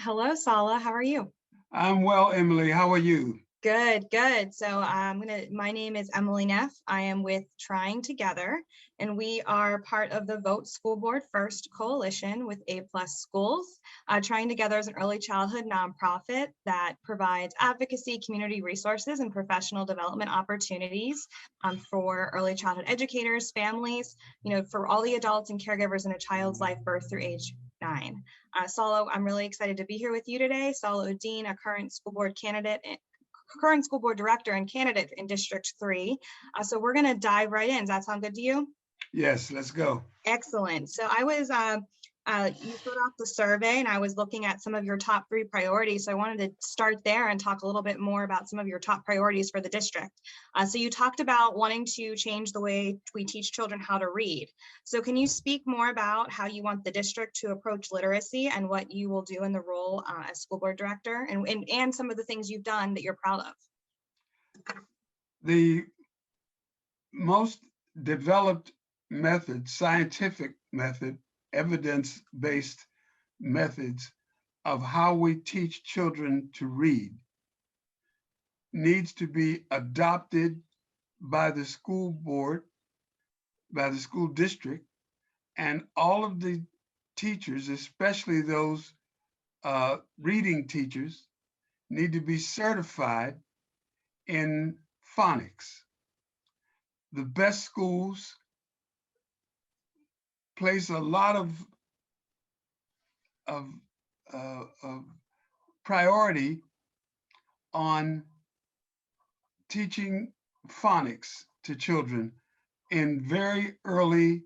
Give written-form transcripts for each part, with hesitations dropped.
Hello, Sala. How are you? I'm well, Emily. How are you? Good, good. So my name is Emily Neff. I am with Trying Together, and we are part of the Vote School Board First Coalition with A+ schools. Trying Together is an early childhood nonprofit that provides advocacy, community resources, and professional development opportunities for early childhood educators, families, for all the adults and caregivers in a child's life birth through age 9. Sala, I'm really excited to be here with you today. Sala Udin, a current school board director and candidate in District 3. So we're going to dive right in. Does that sound good to you? Yes, let's go. Excellent. So I was, you filled out the survey and I was looking at some of your top 3 priorities. So I wanted to start there and talk a little bit more about some of your top priorities for the district. So you talked about wanting to change the way we teach children how to read. So can you speak more about how you want the district to approach literacy and what you will do in the role as school board director and some of the things you've done that you're proud of? The most developed method, scientific method, evidence-based methods of how we teach children to read needs to be adopted by the school board, by the school district, and all of the teachers, especially those reading teachers, need to be certified in phonics. The best schools place a lot of priority on teaching phonics to children in very early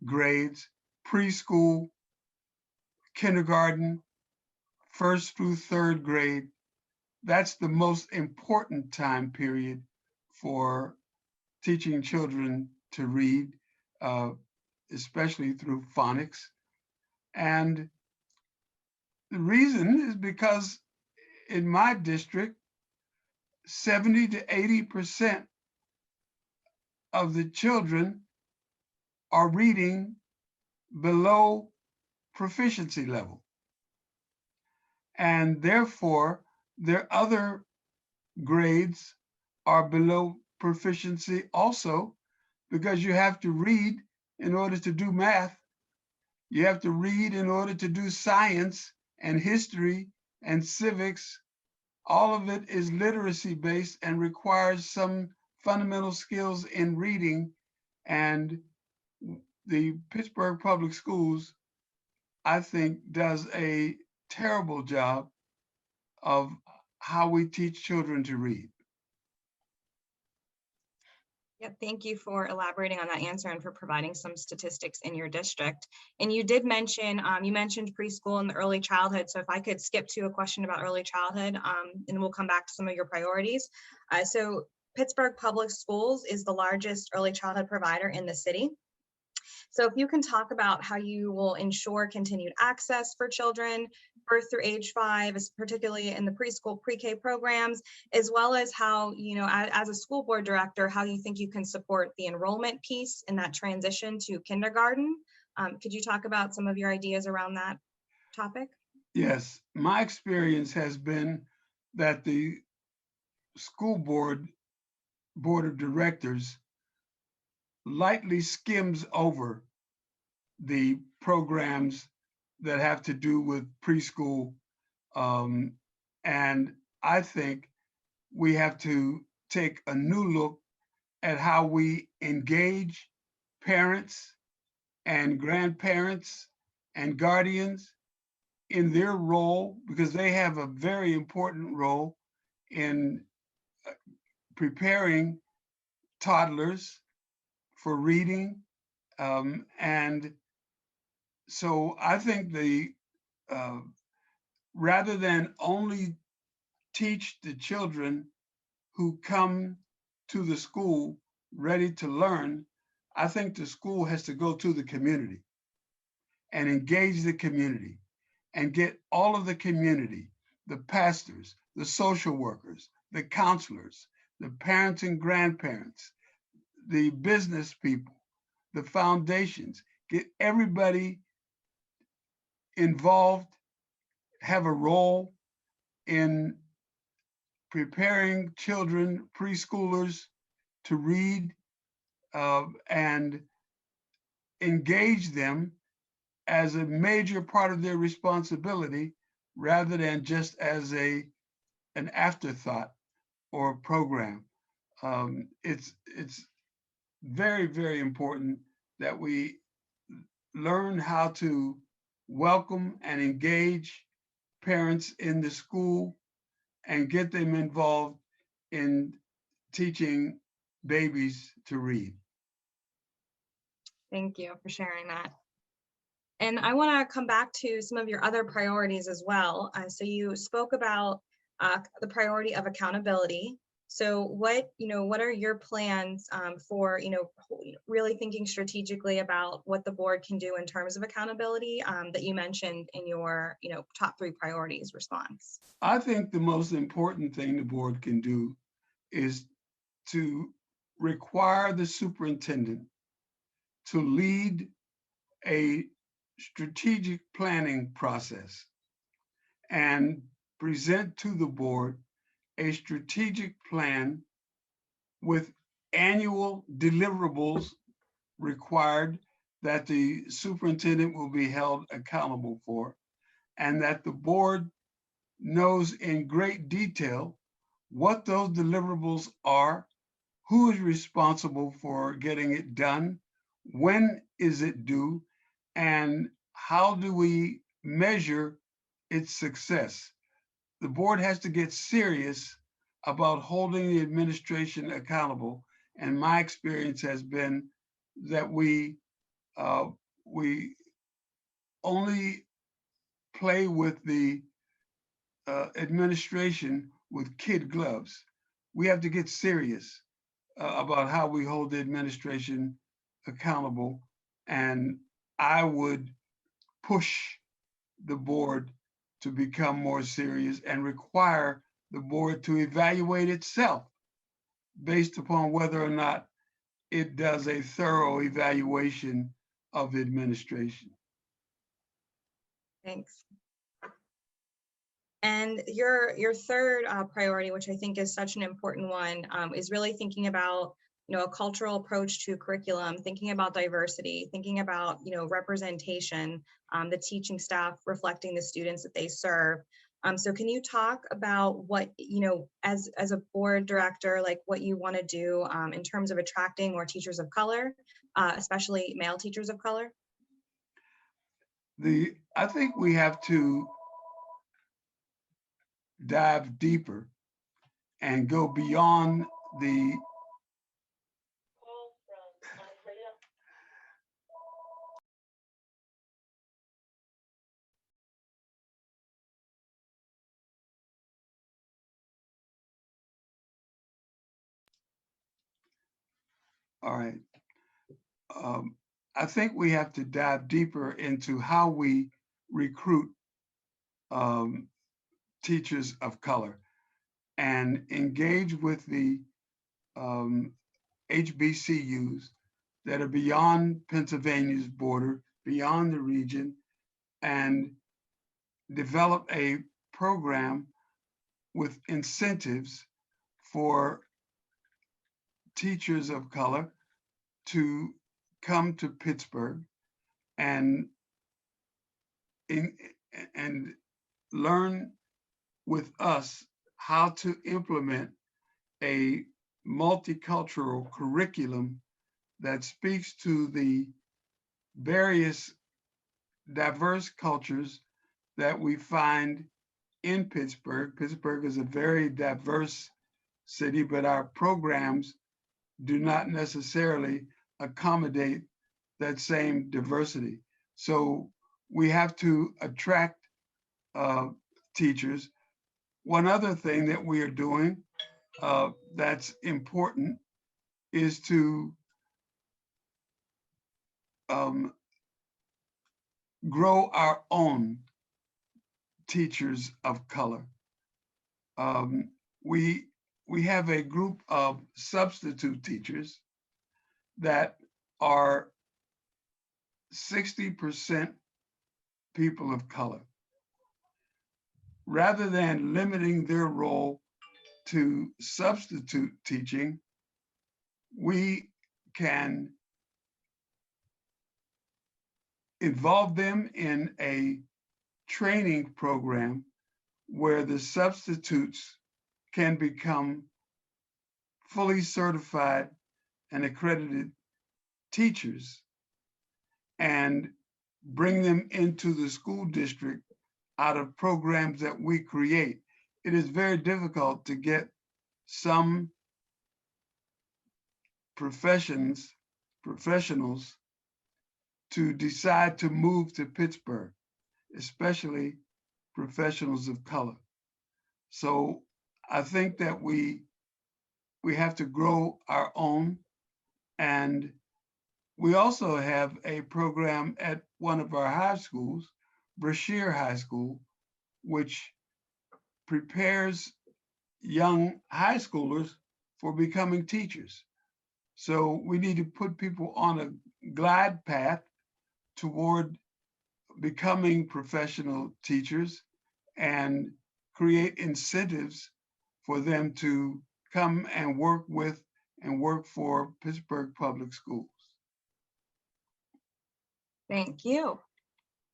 grades, preschool, kindergarten, 1st through 3rd grade. That's the most important time period for teaching children to read, especially through phonics. And the reason is because in my district, 70 to 80% of the children are reading below proficiency level. And therefore, their other grades are below proficiency also, because you have to read in order to do math. You have to read in order to do science and history and civics. All of it is literacy based and requires some fundamental skills in reading. And the Pittsburgh Public Schools, I think, does a terrible job of how we teach children to read. Yeah, thank you for elaborating on that answer and for providing some statistics in your district. And you did mention, you mentioned preschool and the early childhood. So if I could skip to a question about early childhood, and we'll come back to some of your priorities. So Pittsburgh Public Schools is the largest early childhood provider in the city. So if you can talk about how you will ensure continued access for children birth through age 5, particularly in the preschool pre-K programs, as well as how, as a school board director, how you think you can support the enrollment piece in that transition to kindergarten. Could you talk about some of your ideas around that topic? Yes, my experience has been that the school board of directors lightly skims over the programs that have to do with preschool. And I think we have to take a new look at how we engage parents and grandparents and guardians in their role, because they have a very important role in preparing toddlers for reading. And so I think rather than only teach the children who come to the school ready to learn, I think the school has to go to the community and engage the community and get all of the community, the pastors, the social workers, the counselors, the parents and grandparents, the business people, the foundations, get everybody involved have a role in preparing children, preschoolers, to read and engage them as a major part of their responsibility rather than just as an afterthought or program. It's very, very important that we learn how to welcome and engage parents in the school and get them involved in teaching babies to read. Thank you for sharing that. And I want to come back to some of your other priorities as well. So you spoke about the priority of accountability. So what are your plans for really thinking strategically about what the board can do in terms of accountability that you mentioned in your top 3 priorities response? I think the most important thing the board can do is to require the superintendent to lead a strategic planning process and present to the board a strategic plan with annual deliverables required that the superintendent will be held accountable for, and that the board knows in great detail what those deliverables are, who is responsible for getting it done, when is it due, and how do we measure its success. The board has to get serious about holding the administration accountable. And my experience has been that we only play with the administration with kid gloves. We have to get serious about how we hold the administration accountable. And I would push the board to become more serious and require the board to evaluate itself based upon whether or not it does a thorough evaluation of the administration. Thanks. And your third priority, which I think is such an important one, is really thinking about a cultural approach to curriculum, thinking about diversity, thinking about representation, the teaching staff reflecting the students that they serve. So can you talk about what as a board director, like what you want to do in terms of attracting more teachers of color, especially male teachers of color? I think we have to dive deeper and go beyond the all right. I think we have to dive deeper into how we recruit teachers of color and engage with the HBCUs that are beyond Pennsylvania's border, beyond the region, and develop a program with incentives for teachers of color to come to Pittsburgh and learn with us how to implement a multicultural curriculum that speaks to the various diverse cultures that we find in Pittsburgh. Pittsburgh is a very diverse city, but our programs do not necessarily accommodate that same diversity. So we have to attract teachers. One other thing that we are doing that's important is to grow our own teachers of color. We have a group of substitute teachers that are 60% people of color. rather than limiting their role to substitute teaching, we can involve them in a training program where the substitutes can become fully certified and accredited teachers and bring them into the school district out of programs that we create. It is very difficult to get some professionals to decide to move to Pittsburgh, especially professionals of color. So I think that we have to grow our own, and we also have a program at one of our high schools, Brashear High School, which prepares young high schoolers for becoming teachers. So we need to put people on a glide path toward becoming professional teachers and create incentives for them to come and work with and work for Pittsburgh Public Schools. Thank you.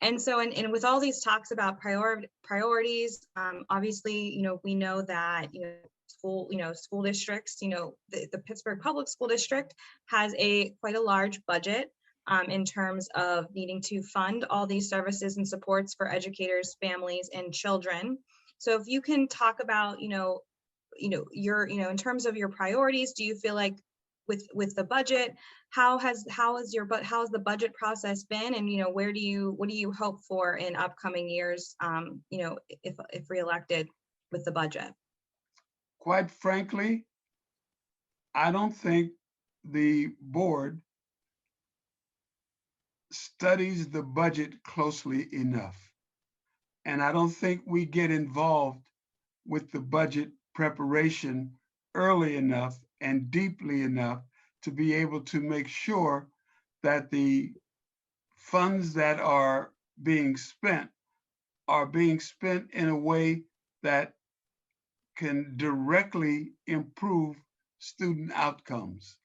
And so, and with all these talks about priorities, obviously, we know that, school districts, the Pittsburgh Public School District has quite a large budget in terms of needing to fund all these services and supports for educators, families, and children. So if you can talk about, in terms of your priorities, do you feel like with the budget, how has the budget process been, and what do you hope for in upcoming years, if reelected with the budget? Quite frankly, I don't think the board studies the budget closely enough. And I don't think we get involved with the budget preparation early enough and deeply enough to be able to make sure that the funds that are being spent in a way that can directly improve student outcomes.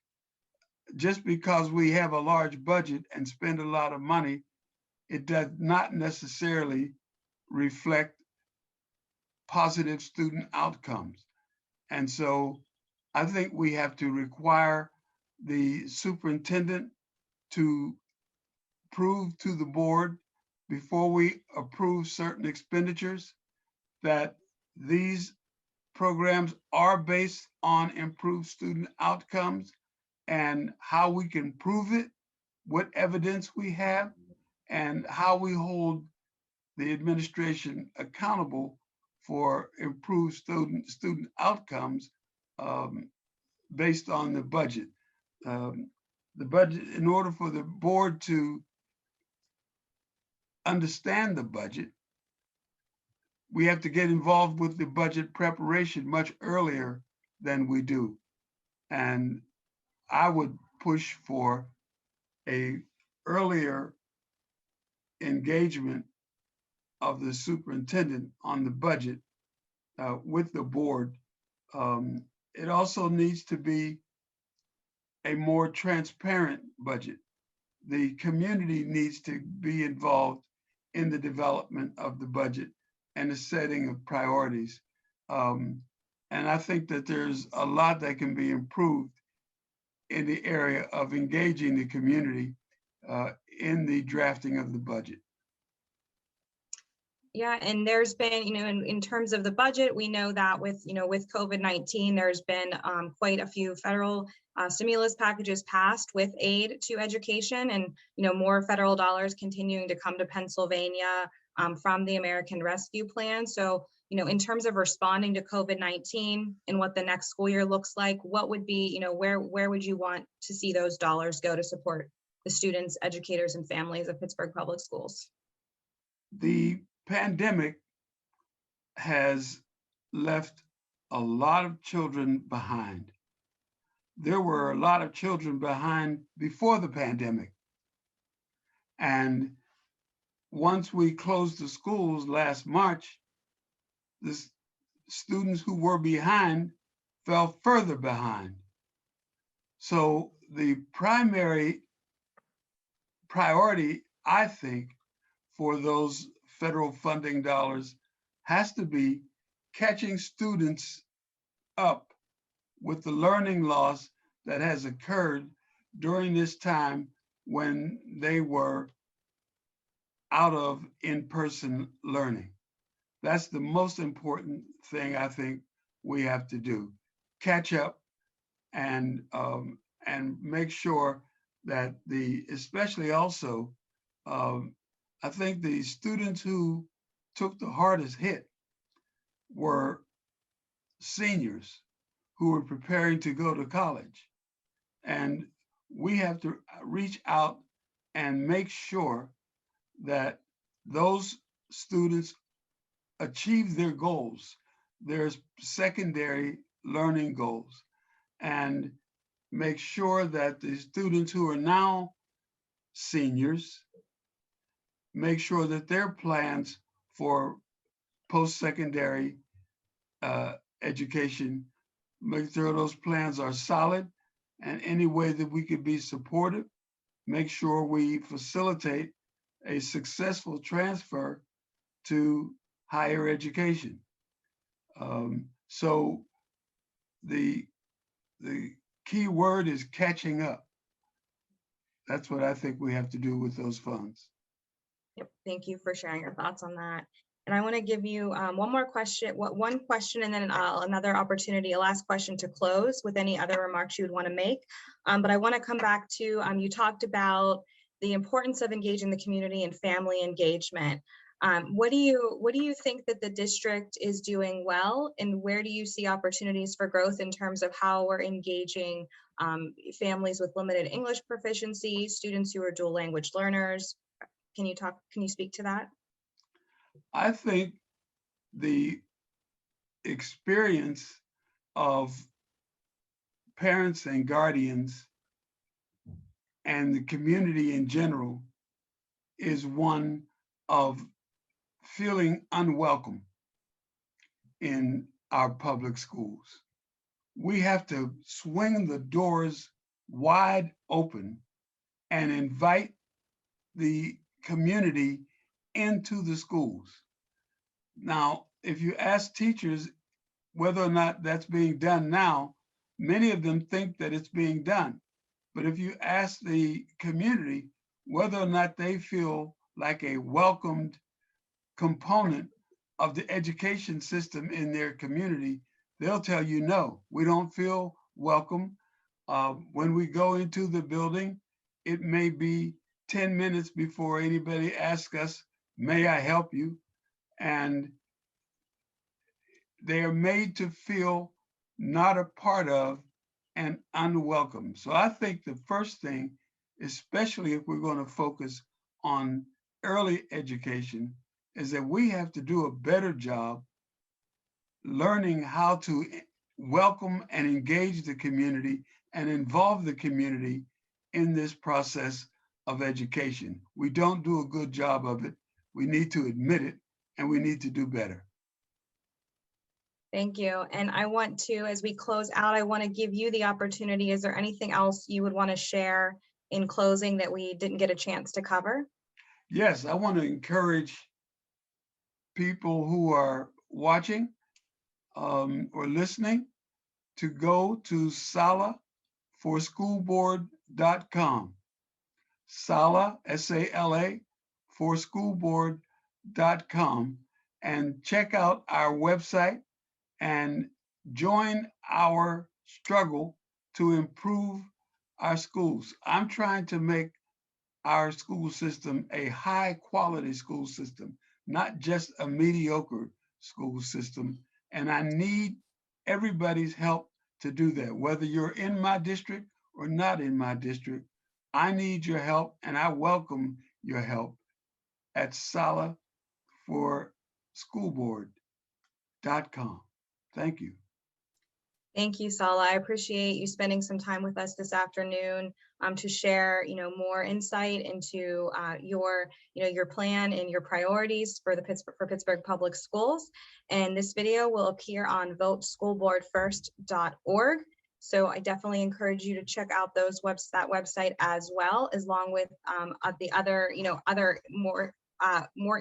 Just because we have a large budget and spend a lot of money, it does not necessarily reflect positive student outcomes. And so I think we have to require the superintendent to prove to the board before we approve certain expenditures that these programs are based on improved student outcomes and how we can prove it, what evidence we have, and how we hold the administration accountable for improved student outcomes based on the budget. The budget, in order for the board to understand the budget, we have to get involved with the budget preparation much earlier than we do. And I would push for a earlier engagement of the superintendent on the budget with the board. It also needs to be a more transparent budget. The community needs to be involved in the development of the budget and the setting of priorities. And I think that there's a lot that can be improved in the area of engaging the community in the drafting of the budget. Yeah, and there's been, in terms of the budget, we know that with COVID-19, there's been quite a few federal stimulus packages passed with aid to education, and more federal dollars continuing to come to Pennsylvania from the American Rescue Plan. So, in terms of responding to COVID-19 and what the next school year looks like, what would be, where would you want to see those dollars go to support the students, educators, and families of Pittsburgh Public Schools? The pandemic has left a lot of children behind. There were a lot of children behind before the pandemic. And once we closed the schools last March, the students who were behind fell further behind. So the primary priority, I think, for those federal funding dollars has to be catching students up with the learning loss that has occurred during this time when they were out of in-person learning. That's the most important thing I think we have to do. Catch up and make sure that especially also, I think the students who took the hardest hit were seniors who were preparing to go to college. And we have to reach out and make sure that those students achieve their goals, their secondary learning goals, and make sure that the students who are now seniors make sure that their plans for post-secondary education, make sure those plans are solid, and any way that we could be supportive, make sure we facilitate a successful transfer to higher education. So the key word is catching up. That's what I think we have to do with those funds. Yep. Thank you for sharing your thoughts on that. And I want to give you one more question, one question, and then another opportunity, a last question to close with any other remarks you would want to make. But I want to come back to, you talked about the importance of engaging the community and family engagement. What do you think that the district is doing well, and where do you see opportunities for growth in terms of how we're engaging families with limited English proficiency, students who are dual language learners? Can you speak to that? I think the experience of parents and guardians and the community in general is one of feeling unwelcome in our public schools. We have to swing the doors wide open and invite the community into the schools. Now, if you ask teachers whether or not that's being done now, many of them think that it's being done. But if you ask the community whether or not they feel like a welcomed component of the education system in their community, they'll tell you no, we don't feel welcome. When we go into the building, it may be 10 minutes before anybody asks us, may I help you? And they are made to feel not a part of and unwelcome. So I think the first thing, especially if we're going to focus on early education, is that we have to do a better job learning how to welcome and engage the community and involve the community in this process of education. We don't do a good job of it. We need to admit it, and we need to do better. Thank you. And I want to, as we close out, I want to give you the opportunity. Is there anything else you would want to share in closing that we didn't get a chance to cover? Yes, I want to encourage people who are watching or listening to go to salaforschoolboard.com. Sala, S-A-L-A, forschoolboard.com, and check out our website and join our struggle to improve our schools. I'm trying to make our school system a high quality school system, not just a mediocre school system. And I need everybody's help to do that, whether you're in my district or not in my district. I need your help, and I welcome your help at salaforschoolboard.com. Thank you. Thank you, Sala. I appreciate you spending some time with us this afternoon to share, more insight into your plan and your priorities for Pittsburgh Public Schools. And this video will appear on voteschoolboardfirst.org. So I definitely encourage you to check out that website as well, along with the other, more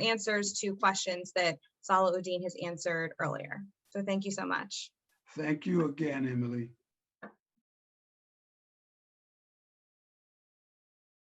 answers to questions that Sala Udin has answered earlier. So thank you so much. Thank you again, Emily.